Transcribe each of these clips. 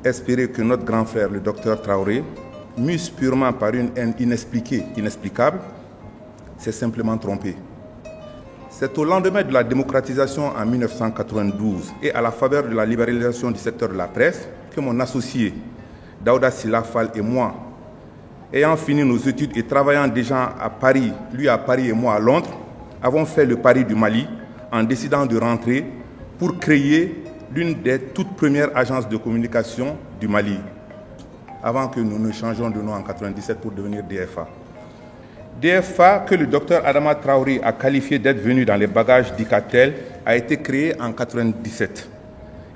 espérer que notre grand frère, le docteur Traoré, mus purement par une haine inexpliquée, inexplicable, s'est simplement trompé. C'est au lendemain de la démocratisation en 1992 et à la faveur de la libéralisation du secteur de la presse que mon associé, Daouda Sylla Fall et moi, ayant fini nos études et travaillant déjà à Paris, lui à Paris et moi à Londres, avons fait le pari du Mali en décidant de rentrer pour créer l'une des toutes premières agences de communication du Mali, avant que nous ne changions de nom en 1997 pour devenir DFA. DFA, que le docteur Adama Traoré a qualifié d'être venu dans les bagages d'Icatel, a été créé en 1997.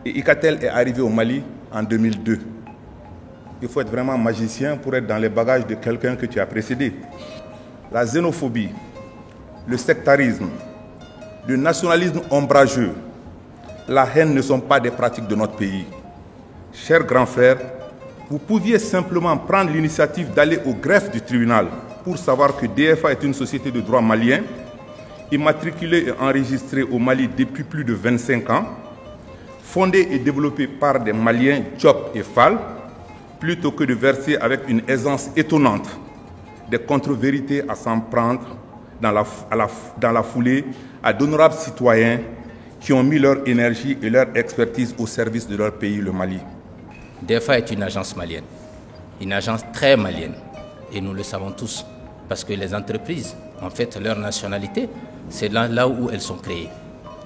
Et Icatel est arrivé au Mali en 2002. Il faut être vraiment magicien pour être dans les bagages de quelqu'un que tu as précédé. La xénophobie, le sectarisme, le nationalisme ombrageux, la haine ne sont pas des pratiques de notre pays. Chers grands frères, vous pouviez simplement prendre l'initiative d'aller au greffe du tribunal pour savoir que DFA est une société de droit malien, immatriculée et enregistrée au Mali depuis plus de 25 ans, fondée et développée par des Maliens Diop et Fall, plutôt que de verser avec une aisance étonnante des contre-vérités à s'en prendre dans la foulée à d'honorables citoyens qui ont mis leur énergie et leur expertise au service de leur pays, le Mali. DFA est une agence malienne, une agence très malienne, et nous le savons tous, parce que les entreprises, en fait, leur nationalité, c'est là où elles sont créées,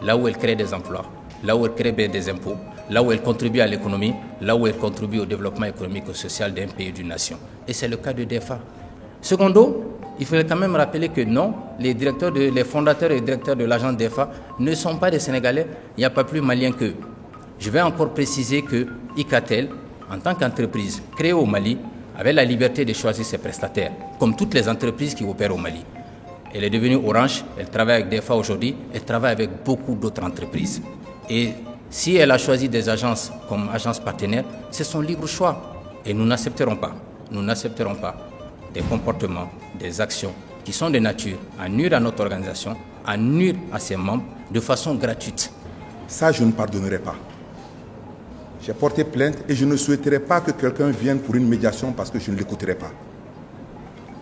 là où elles créent des emplois, là où elles créent des impôts, là où elles contribuent à l'économie, là où elles contribuent au développement économique et social d'un pays et d'une nation. Et c'est le cas de DFA. Secondo, il faudrait quand même rappeler que non, les fondateurs et directeurs de l'agence DFA ne sont pas des Sénégalais, il n'y a pas plus malien qu'eux. Je vais encore préciser que Icatel, en tant qu'entreprise créée au Mali, avait la liberté de choisir ses prestataires, comme toutes les entreprises qui opèrent au Mali. Elle est devenue Orange, elle travaille avec DFA aujourd'hui, elle travaille avec beaucoup d'autres entreprises. Et si elle a choisi des agences comme agences partenaires, c'est son libre choix. Et nous n'accepterons pas des comportements, des actions qui sont de nature à nuire à notre organisation, à nuire à ses membres de façon gratuite. Ça, je ne pardonnerai pas. J'ai porté plainte et je ne souhaiterais pas que quelqu'un vienne pour une médiation parce que je ne l'écouterai pas.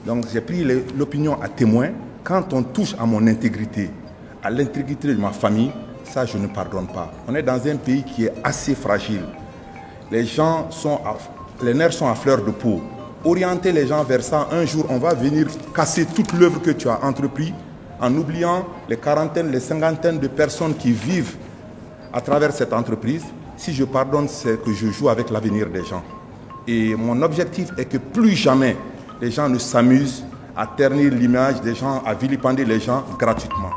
Donc j'ai pris l'opinion à témoin. Quand on touche à mon intégrité, à l'intégrité de ma famille, ça je ne pardonne pas. On est dans un pays qui est assez fragile. Les nerfs sont à fleur de peau. Orienter les gens vers ça, un jour on va venir casser toute l'œuvre que tu as entreprise en oubliant les quarantaines, les cinquantaines de personnes qui vivent à travers cette entreprise. Si je pardonne, c'est que je joue avec l'avenir des gens. Et mon objectif est que plus jamais les gens ne s'amusent à ternir l'image des gens, à vilipender les gens gratuitement.